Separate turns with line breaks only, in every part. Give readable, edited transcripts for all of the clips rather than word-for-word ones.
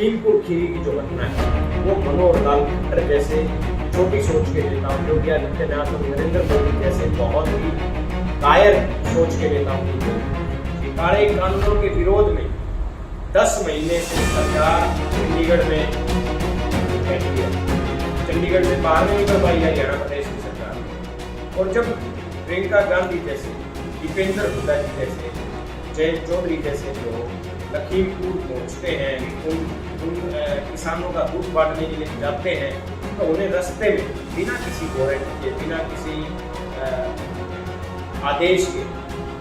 लखीमपुर खीरी की जो घटना है वो मनोहर लाल खट्टर जैसे छोटी सोच के नेताओं, योगी आदित्यनाथ और नरेंद्र मोदी जैसे बहुत ही कायर सोच के नेताओं की काले कानूनों के विरोध में 10 महीने से सरकार चंडीगढ़ में बैठी है। चंडीगढ़ से बाहर नहीं कर पाई हरियाणा प्रदेश की सरकार। और जब प्रियंका गांधी जैसे, दीपेंद्र हुड्डा जी जैसे, जयंत चौधरी जैसे लोग लखीमपुर पहुंचते हैं, उन किसानों का दूध बांटने के लिए जाते हैं, तो उन्हें रास्ते में बिना किसी वारंट के, बिना किसी आदेश के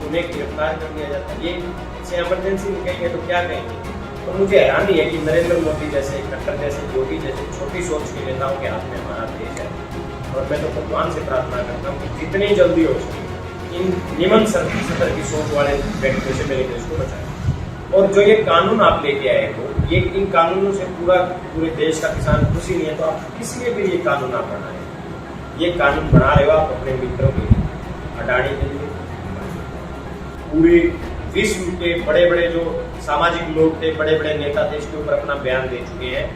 उन्हें गिरफ्तार कर दिया जाता है। ये इसे इमरजेंसी में कहेंगे तो क्या कहेंगे। तो मुझे हैरानी है कि नरेंद्र मोदी जैसे, खट्टर जैसे, योगी जैसे छोटी सोच के नेताओं के हाथ में हमारा देश है। और मैं तो भगवान से प्रार्थना करता हूँ कि जितनी जल्दी हो सके इन निमन सतर की सोच वाले व्यक्तियों से मेरे देश को बचाएं। और जो ये कानून आप लेके आए हो, ये इन कानूनों से पूरे देश का किसान खुशी नहीं है, तो आप किस लिए भी ये कानून आप बनाए? ये कानून बना रहे हो आप अपने मित्रों के लिए, अडानी के लिए। पूरे विश्व के बड़े बड़े जो सामाजिक लोग थे, बड़े बड़े नेता थे, इसके ऊपर अपना बयान दे चुके हैं।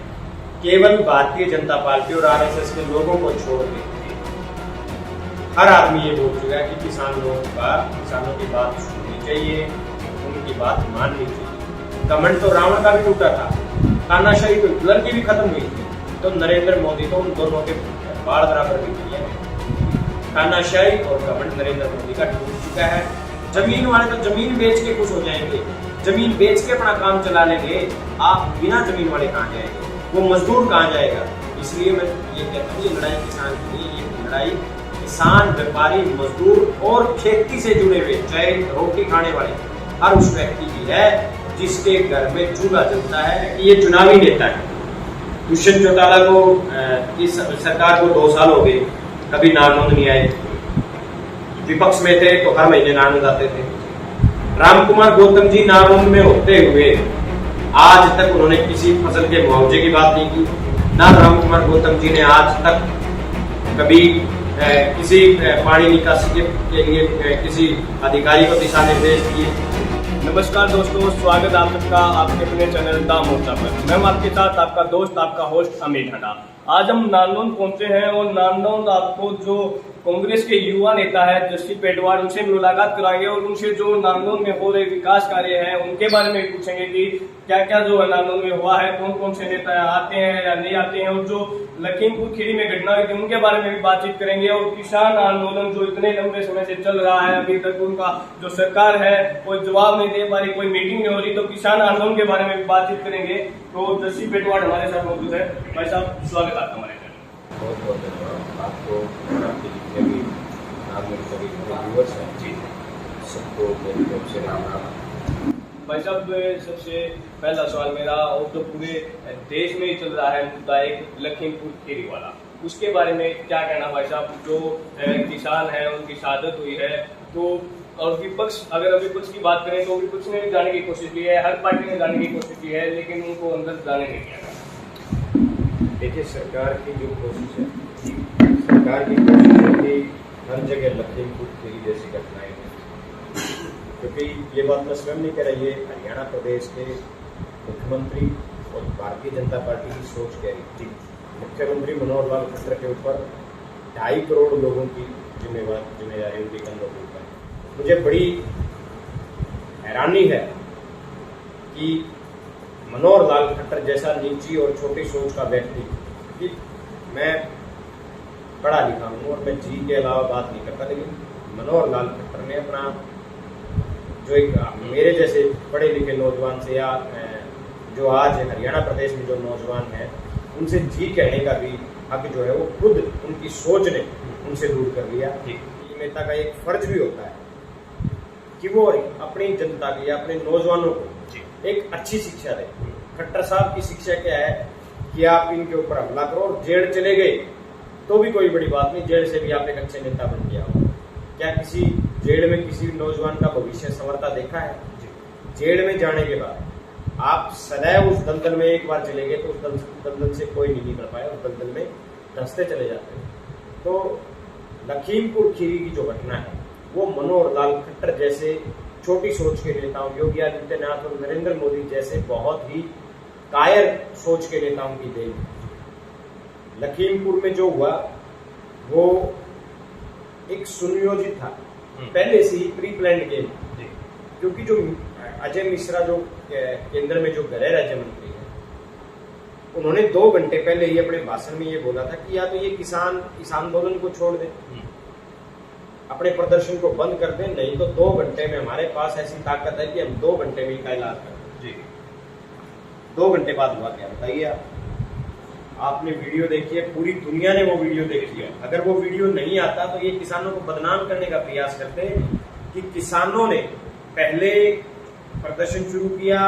केवल भारतीय जनता पार्टी और आरएसएस के लोगों को छोड़ के हर आदमी ये बोल चुका है कि किसानों की बात सुननी चाहिए, उनकी बात माननी चाहिए। घमंड तो रावण का भी टूटा था, तानाशाही तो हिटलर की भी खत्म हुई थी, तो नरेंद्र मोदी तो उन दोनों के बाढ़ बराबर भी किया है। तानाशाही और घमंड नरेंद्र मोदी का टूट चुका है। जमीन वाले तो जमीन बेच के खुश हो जाएंगे, जमीन बेच के अपना काम चला लेंगे। आप बिना जमीन वाले कहाँ जाएंगे? वो मजदूर कहाँ जाएगा? इसलिए मैं ये कहता हूँ, ये लड़ाई किसान की नहीं, ये लड़ाई किसान, व्यापारी, मजदूर और खेती से जुड़े हुए, चाहे रोटी खाने वाले, हर उस व्यक्ति की है जिसके घर में चूल्हा जलता है। ये चुनावी नेता है। दुष्यंत चौटाला को इस सरकार को 2 साल हो गए, कभी नामोद नहीं आए। विपक्ष में थे तो हर महीने नामोद आते थे। रामकुमार गौतम जी नामोद में होते हुए आज तक उन्होंने किसी फसल के मुआवजे की बात नहीं की। ना रामकुमार गौतम जी ने आज तक कभी किसी पानी निकासी के लिए किसी अधिकारी को दिशा निर्देश दिए।
नमस्कार दोस्तों, स्वागत है आप सबका आपके अपने चैनल द मोर्चा पर। मैं आपके साथ आपका दोस्त, आपका होस्ट अमित हटा। आज हम नांदोद पहुंचे हैं और नांदोद आपको जो कांग्रेस के युवा नेता है जस्सी पेटवार, उनसे मुलाकात कराएंगे और उनसे जो नांदोद में हो रहे विकास कार्य हैं उनके बारे में पूछेंगे कि क्या क्या जो है नांदोद में हुआ है, कौन कौन से नेता आते हैं या नहीं आते हैं, और जो लखीमपुर खीरी में घटना हुई थी उनके बारे में भी बातचीत करेंगे। और किसान आंदोलन जो इतने लंबे समय से चल रहा है, अभी तक उनका जो सरकार है कोई जवाब नहीं दे पा रही, कोई मीटिंग नहीं हो रही, तो किसान आंदोलन के बारे में भी बातचीत करेंगे। तो जस्सी पेटवार हमारे साथ मौजूद है। भाई साहब, स्वागत आपका हमारे चैनल।
बहुत बहुत धन्यवाद आपको, आपके जितने भी सभी व्यूअर्स हैं जी, सबको मेरी तरफ से राम राम।
भाई साहब, सबसे पहला सवाल मेरा, और तो पूरे देश में ही चल रहा है मुद्दा एक लखीमपुर खीरी वाला, उसके बारे में क्या कहना भाई साहब? जो किसान है उनकी शहादत हुई है, तो और विपक्ष, अगर विपक्ष की बात करें तो विपक्ष ने भी जाने की कोशिश की है, हर पार्टी ने जाने की कोशिश की है, लेकिन उनको अंदर जाने नहीं दिया।
देखिए, सरकार की जो कोशिश है, सरकार की कोशिश है कि हर जगह लखीमपुर खीरी जैसी घटनाएं हैं, क्योंकि ये बात मैं स्वयं नहीं कह रही, ये हरियाणा प्रदेश के मुख्यमंत्री और भारतीय जनता पार्टी की सोच कह रही थी। मुख्यमंत्री मनोहर लाल खट्टर के ऊपर 2.5 करोड़ लोगों की जिम्मेदारी उनके कंधों के ऊपर। मुझे बड़ी हैरानी है कि मनोहर लाल खट्टर जैसा नीची और छोटी सोच का व्यक्ति, कि मैं पढ़ा लिखा हूँ और मैं जी के अलावा बात नहीं करता, लेकिन मनोहर लाल खट्टर ने अपना जो एक मेरे जैसे पढ़े लिखे नौजवान से, या जो आज हरियाणा प्रदेश में जो नौजवान हैं, उनसे जी कहने का भी हक जो है वो खुद उनकी सोच ने उनसे दूर कर लिया। नेता का एक फर्ज भी होता है कि वो अपनी जनता की, अपने नौजवानों को एक अच्छी शिक्षा दे। खट्टर साहब की शिक्षा क्या है कि आप इनके ऊपर हमला करो, और जेल चले गए तो भी कोई बड़ी बात नहीं, जेल से भी आप एक अच्छे नेता बन गया हो। क्या किसी जेल में किसी नौजवान का भविष्य संवरता देखा है? जेल में जाने के बाद आप सदैव उस दलदल में एक बार चले गए तो उस दलदल से कोई नहीं निकल पाया, उस दलदल में धंसते चले जाते हैं। तो लखीमपुर खीरी की जो घटना है वो मनोहर लाल खट्टर जैसे छोटी सोच के नेताओं, योगी आदित्यनाथ और नरेंद्र मोदी जैसे बहुत ही कायर सोच के नेताओं की देन। लखीमपुर में जो हुआ वो एक सुनियोजित था, पहले से ही प्री प्लान्ड गेम। क्योंकि जो अजय मिश्रा जो केंद्र में जो गृह राज्य मंत्री है, उन्होंने 2 घंटे पहले ही अपने भाषण में ये बोला था कि या तो ये किसान इस आंदोलन को छोड़ दें, अपने प्रदर्शन को बंद कर दें, नहीं तो 2 घंटे में हमारे पास ऐसी ताकत है कि हम 2 घंटे में इनका इलाज कर दें। 2 घंटे बाद हुआ क्या बताइए आप? आपने वीडियो देखी है, पूरी दुनिया ने वो वीडियो देखी है। अगर वो वीडियो नहीं आता तो ये किसानों को बदनाम करने का प्रयास करते हैं कि किसानों ने पहले प्रदर्शन शुरू किया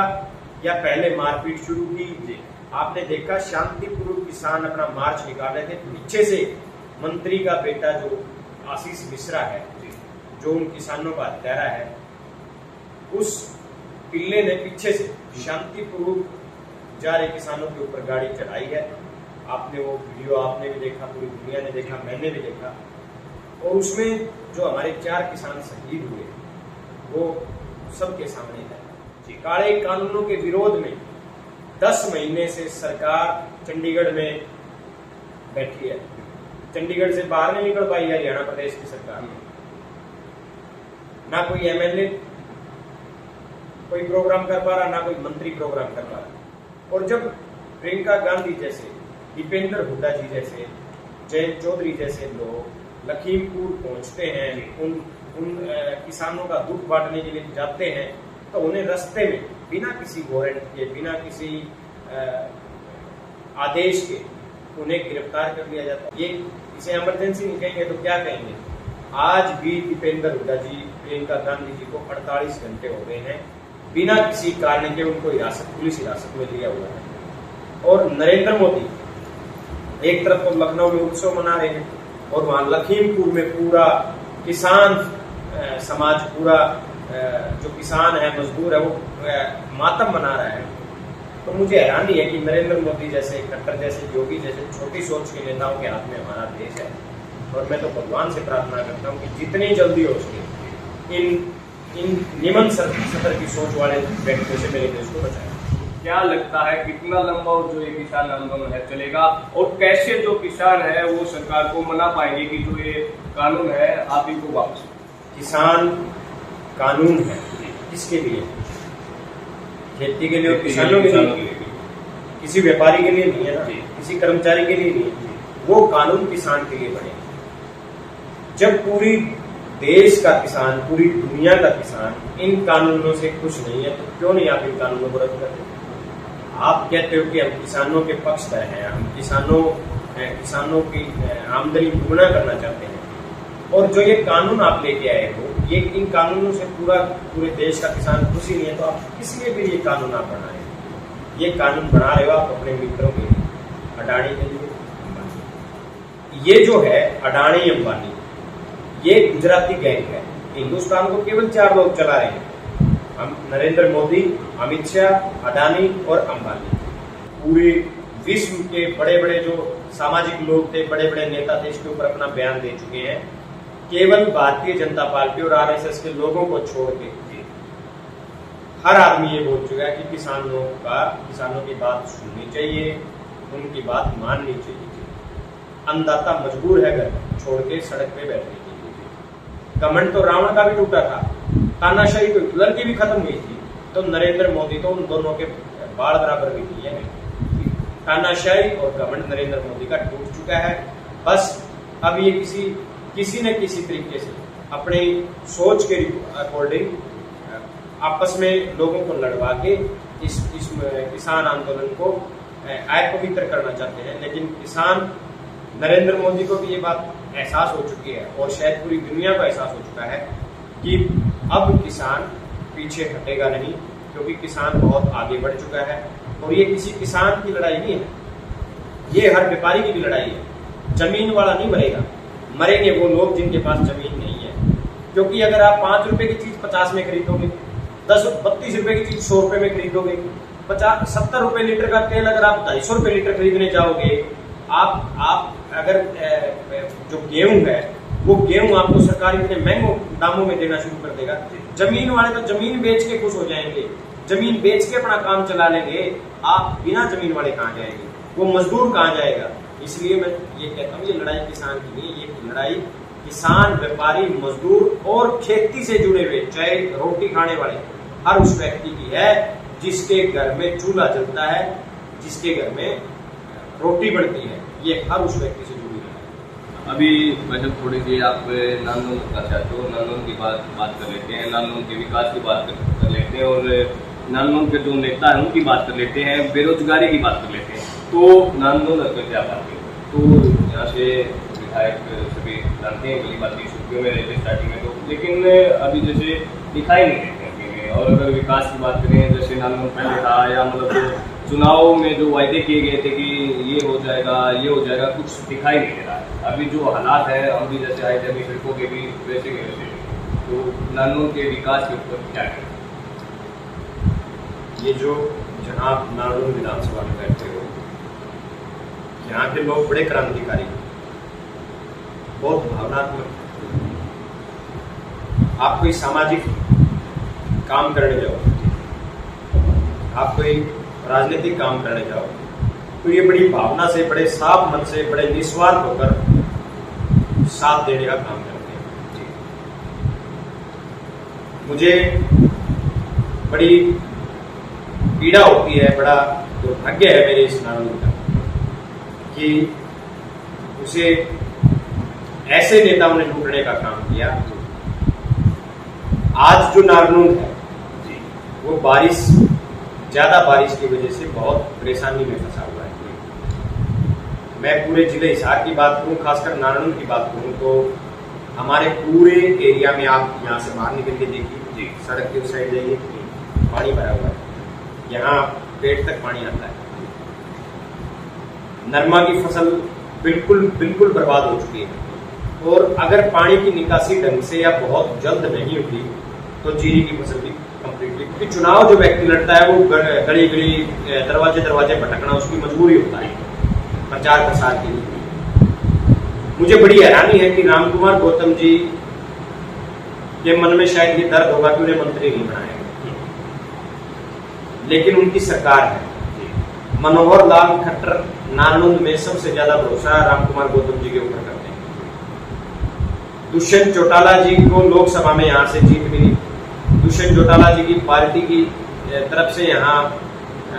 या पहले मारपीट शुरू की। आपने देखा शांतिपूर्वक किसान अपना मार्च निकाल रहे थे, पीछे से मंत्री का बेटा जो आशीष मिश्रा है, जो उन किसानों का हत्यारा है, उस पिल्ले ने पीछे से शांतिपूर्वक जा रहे किसानों के ऊपर गाड़ी चढ़ाई है। आपने वो वीडियो आपने भी देखा, पूरी दुनिया ने देखा, मैंने भी देखा। और उसमें जो हमारे 4 किसान शहीद हुए वो सबके सामने है। काले कानूनों के विरोध में 10 महीने से सरकार चंडीगढ़ में बैठी है, चंडीगढ़ से बाहर नहीं निकल पाई है हरियाणा प्रदेश की सरकार। ना कोई एमएलए कोई प्रोग्राम कर पा रहा, ना कोई मंत्री प्रोग्राम कर पा रहा। और जब प्रियंका गांधी जैसे, दीपेंद्र हुड्डा जी जैसे, जयंत चौधरी जैसे लोग लखीमपुर पहुंचते हैं, उन किसानों का दुख बांटने के लिए जाते हैं, तो उन्हें रास्ते में बिना किसी वारंट के, बिना किसी आदेश के उन्हें गिरफ्तार कर लिया जाता है। ये इसे इमरजेंसी नहीं कहेंगे तो क्या कहेंगे? आज भी दीपेंद्र हुड्डा जी, प्रियंका गांधी जी को 48 घंटे हो गए हैं बिना किसी कारण के उनको पुलिस हिरासत में लिया हुआ है। और नरेंद्र मोदी एक तरफ तो लखनऊ में उत्सव मना रहे हैं और वहां लखीमपुर में पूरा किसान समाज, पूरा जो किसान है, मजदूर है, वो मातम मना रहा है। तो मुझे हैरानी है कि नरेंद्र मोदी जैसे, खट्टर जैसे, योगी जैसे छोटी सोच के नेताओं के हाथ में हमारा देश है। और मैं तो भगवान से प्रार्थना करता हूँ कि जितनी जल्दी हो सके इन निमन सतर की सोच वाले व्यक्तियों से मेरे देश को बचाएं।
क्या लगता है कितना लंबा जो ये किसान आंदोलन है चलेगा, और कैसे जो किसान है वो सरकार को मना पाएंगे कि जो ये कानून है आप इनको वापस?
किसान कानून है किसके लिए? खेती के लिए और किसानों के लिए, किसी व्यापारी के लिए नहीं है ना, किसी कर्मचारी के लिए नहीं है। वो कानून किसान के लिए बने। जब पूरी देश का किसान, पूरी दुनिया का किसान इन कानूनों से खुश नहीं है, तो क्यों नहीं आप इन कानूनों को रद्द करते? आप कहते हो कि हम किसानों के पक्षधर हैं, हम किसानों की आमदनी दुगना करना चाहते हैं। और जो ये कानून आप लेके आए हो, ये इन कानूनों से पूरे देश का किसान खुश ही नहीं है, तो आप किस लिए भी ये कानून आप बना रहे हो? ये कानून बना रहे हो आप अपने मित्रों के लिए, अडानी के लिए, अंबानी। ये जो है अडानी अंबानी, ये गुजराती गैंग है। हिंदुस्तान को केवल 4 लोग चला रहे हैं, हम नरेंद्र मोदी, अमित शाह, अडानी और अंबानी। पूरे विश्व के बड़े बड़े जो सामाजिक लोग थे, बड़े बड़े नेता थे, इसके ऊपर अपना बयान दे चुके हैं। केवल भारतीय जनता पार्टी और आरएसएस के लोगों को छोड़ के हर आदमी ये बोल चुका है कि किसानों की बात सुननी चाहिए, उनकी बात माननी चाहिए। अन्नदाता मजबूर है घर छोड़ के सड़क पे बैठने के लिए। घमंड तो रावण का भी टूटा था, तानाशाही तो हिटलर की भी खत्म हुई थी, तो नरेंद्र मोदी तो उन दोनों के बाढ़ बराबर भी नहीं है। तानाशाही और घमंड नरेंद्र मोदी का टूट चुका है। बस अब ये किसी न किसी तरीके से अपनी सोच के अकॉर्डिंग आपस में लोगों को लड़वा के इस किसान आंदोलन को अपवित्र करना चाहते हैं। लेकिन किसान, नरेंद्र मोदी को भी ये बात एहसास हो चुकी है और शायद पूरी दुनिया को एहसास हो चुका है कि अब किसान पीछे हटेगा नहीं, क्योंकि किसान बहुत आगे बढ़ चुका है। और ये किसी किसान की लड़ाई नहीं है, ये हर व्यापारी की भी लड़ाई है। जमीन वाला नहीं मरेगा, मरेंगे वो लोग जिनके पास जमीन नहीं है। क्योंकि अगर आप 5 रुपए की चीज 50 में खरीदोगे, 32 रुपए की चीज 100 रुपए में खरीदोगे, 70 रुपए लीटर का तेल अगर आप 250 रुपए लीटर खरीदने जाओगे, आप अगर जो गेहूं है वो गेहूं आपको सरकार इतने महंगे दामों में देना शुरू कर देगा। जमीन वाले तो जमीन बेच के खुश हो जाएंगे जमीन बेच के अपना काम चला लेंगे, आप बिना जमीन वाले कहाँ जाएंगे, वो मजदूर कहाँ जाएगा। इसलिए मैं ये कहता हूँ, ये लड़ाई किसान की नहीं, ये लड़ाई किसान, व्यापारी, मजदूर और खेती से जुड़े हुए, चाहे रोटी खाने वाले हर उस व्यक्ति की है जिसके घर में चूल्हा जलता है, जिसके घर में रोटी बनती है, ये हर उस व्यक्ति से जुड़ी है।
अभी वैसे थोड़ी सी आप नांदोल का चाहते हो, नांदोल की बात कर लेते हैं, नांदोल के विकास की बात कर लेते हैं और नांदोल के जो नेता है उनकी बात कर लेते हैं, बेरोजगारी की बात कर लेते हैं। तो नांदोल अगर क्या बात है, तो यहाँ से विधायक सभी जानते हैं, बड़ी बात छुट्टियों में रहते स्टार्टिंग में तो, लेकिन अभी जैसे दिखाई नहीं देते हैं। और अगर विकास की बात करें, जैसे नांदोल पहले था, या मतलब चुनाव में जो वायदे किए गए थे कि ये हो जाएगा, कुछ दिखाई नहीं दे रहा है। अभी जो हालात है, हम भी जैसे आए थे अभी सड़कों के भी वैसे के वैसे, तो नांदोल के विकास के ऊपर क्या करें?
ये जो जहाँ आप नांदोल विधानसभा में बैठे हो, यहाँ के लोग बड़े क्रांतिकारी, बहुत भावनात्मक। आप कोई सामाजिक काम करने जाओ, आप कोई राजनीतिक काम करने जाओ, तो ये बड़ी भावना से, बड़े साफ मन से, बड़े निस्वार्थ होकर साथ देने का काम करते हैं। मुझे बड़ी पीड़ा होती है, बड़ा दुर्भाग्य है मेरे इस नांदोल का कि उसे ऐसे नेताओं ने लूटने का काम किया। आज जो नारनूल है वो ज्यादा बारिश की वजह से बहुत परेशानी में फंसा हुआ है। मैं पूरे जिले हिसार की बात करूं, खासकर नारनूल की बात करूं, तो हमारे पूरे एरिया में आप यहाँ से बाहर निकल के देखिए, सड़क के उस साइड जाइए, पानी भरा हुआ है, यहाँ पेट तक पानी आता है। नरमा की फसल बिल्कुल बर्बाद हो चुकी है, और अगर पानी की निकासी ढंग से या बहुत जल्द नहीं हुई तो जीरी की फसल भी कंप्लीटली, क्योंकि चुनाव जो व्यक्ति लड़ता है वो गली दरवाजे भटकना उसकी मजबूरी होता है प्रचार प्रसार के लिए। मुझे बड़ी हैरानी है कि रामकुमार गौतम जी के मन में शायद ये दर्द होगा कि उन्हें मंत्री नहीं बनाया, लेकिन उनकी सरकार है। मनोहर लाल खट्टर नारनूल में सबसे ज्यादा भरोसा रामकुमार गौतम जी के ऊपर करते हैं। दुष्यंत चौटाला जी को लोकसभा में यहाँ से जीत मिली, दुष्यंत चौटाला जी की पार्टी की तरफ से यहाँ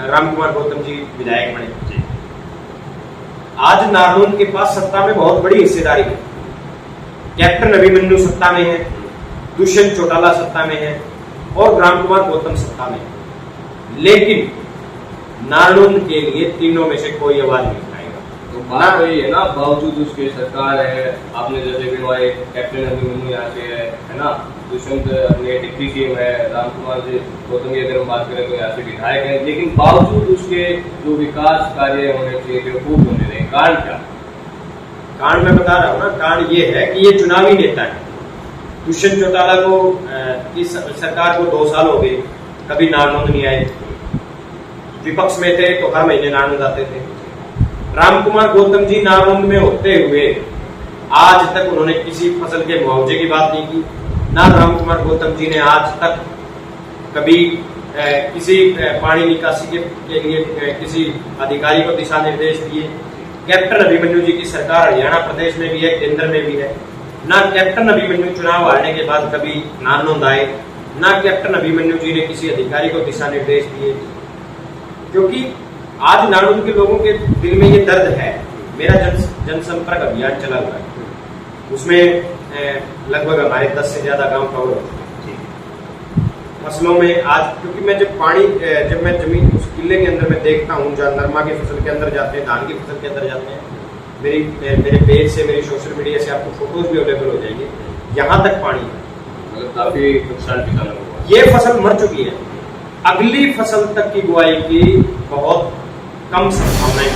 रामकुमार गौतम जी विधायक बने। आज नारनूल के पास सत्ता में बहुत बड़ी हिस्सेदारी है। कैप्टन अभिमन्यु सत्ता में है, दुष्यंत चौटाला सत्ता में है और रामकुमार गौतम सत्ता में है, लेकिन नारनूल के लिए तीनों में से कोई आवाज नहीं उठाएगा।
तो बात वही है ना, बावजूद उसके सरकार है, आपने जैसे गिनवाए, कैप्टन अभिमन्यु यहाँ से है ना, दुष्यंत अपने डिप्टी सीएम है, रामकुमार जी गौतम की अगर हम बात करें तो यहाँ से विधायक है, लेकिन बावजूद उसके जो विकास कार्य होने चाहिए बेवकूफ होने रहे। कारण क्या?
कारण मैं बता रहा हूँ ना, कारण ये है कि ये चुनावी नेता है। दुष्यंत चौटाला को इस सरकार को 2 साल हो गए, कभी नारनूल नहीं आए, विपक्ष में थे तो हर महीने नारनूल आते थे। रामकुमार गौतम जी नारनूल में होते हुए आज तक उन्होंने किसी फसल के मुआवजे की बात नहीं की। ना रामकुमार गौतम जी ने आज तक कभी किसी पानी निकासी के लिए किसी अधिकारी को दिशा निर्देश दिए। कैप्टन अभिमन्यु जी की सरकार हरियाणा प्रदेश में भी है, केंद्र में भी है। ना कैप्टन अभिमन्यु चुनाव हारने के बाद कभी नारनूल आए, ना कैप्टन अभिमन्यु जी ने किसी अधिकारी को दिशा निर्देश दिए, क्योंकि आज नारनूल के लोगों के दिल में ये दर्द है। मेरा जनसंपर्क अभियान चला हुआ है, उसमें लगभग हमारे 10 से ज्यादा गांव कवर हो चुके हैं। फसलों में आज, क्योंकि मैं जब मैं जमीन उस किले के अंदर में देखता हूँ, जहाँ नरमा की फसल के अंदर जाते हैं, धान की फसल के अंदर जाते हैं, मेरे पेज से, मेरी सोशल मीडिया से आपको फोटोज भी अवेलेबल हो जाएंगे, यहाँ तक पानी है,
मतलब काफी नुकसान किसानों को।
ये फसल मर चुकी है, अगली फसल तक की बुआई की बहुत कम संभावनाएं